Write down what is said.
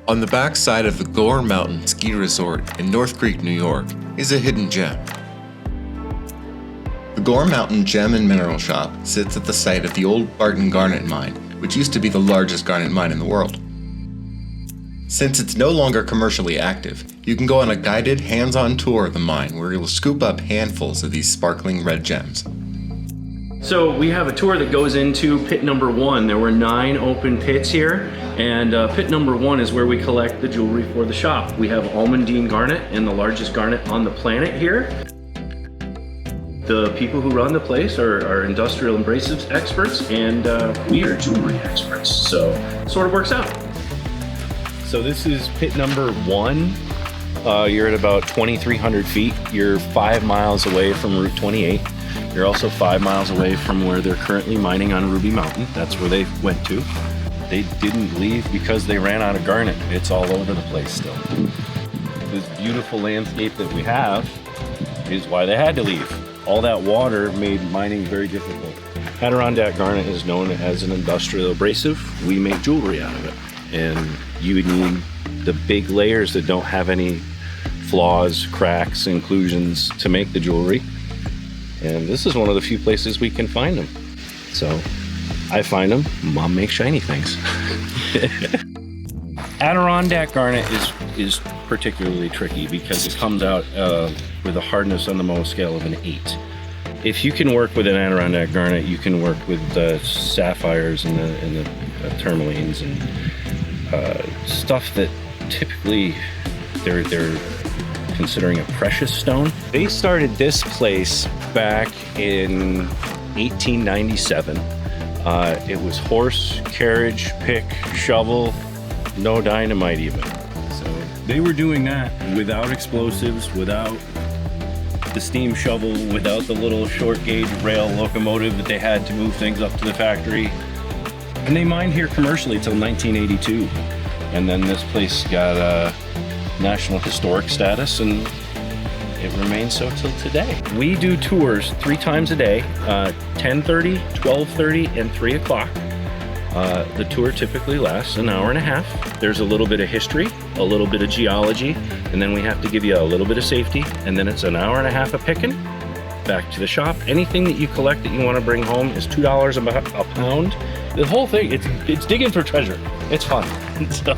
On the back side of the Gore Mountain Ski Resort in North Creek, New York, is a hidden gem. The Gore Mountain Gem and Mineral Shop sits at the site of the old Barton Garnet mine, which used to be the largest garnet mine in the world. Since it's no longer commercially active, you can go on a guided, hands-on tour of the mine where you'll scoop up handfuls of these sparkling red gems. So we have a tour that goes into pit number 1. There were 9 open pits here, and pit number 1 is where we collect the jewelry for the shop. We have almandine garnet, and the largest garnet on the planet here. The people who run the place are industrial abrasives experts, and we are jewelry experts, so it sort of works out. So this is pit number 1. You're at about 2,300 feet. You're 5 miles away from Route 28. You're also 5 miles away from where they're currently mining on Ruby Mountain. That's where they went to. They didn't leave because they ran out of garnet. It's all over the place still. This beautiful landscape that we have is why they had to leave. All that water made mining very difficult. Adirondack garnet is known as an industrial abrasive. We make jewelry out of it. And you would need the big layers that don't have any flaws, cracks, inclusions to make the jewelry. And this is one of the few places we can find them. So I find them, Mom makes shiny things. Adirondack garnet is particularly tricky because it comes out with a hardness on the Mohs scale of an 8. If you can work with an Adirondack garnet, you can work with the sapphires and the tourmalines and stuff that typically they're considering a precious stone. They started this place back in 1897. It was horse, carriage, pick, shovel, no dynamite even. So they were doing that without explosives, without the steam shovel, without the little short gauge rail locomotive that they had to move things up to the factory. And they mined here commercially till 1982. And then this place got National Historic status, and it remains so till today. We do tours 3 times a day, 10:30, 12:30, and 3 o'clock. The tour typically lasts an hour and a half. There's a little bit of history, a little bit of geology, and then we have to give you a little bit of safety, and then it's an hour and a half of picking, back to the shop. Anything that you collect that you want to bring home is $2 a pound. The whole thing, it's digging for treasure. It's fun. So,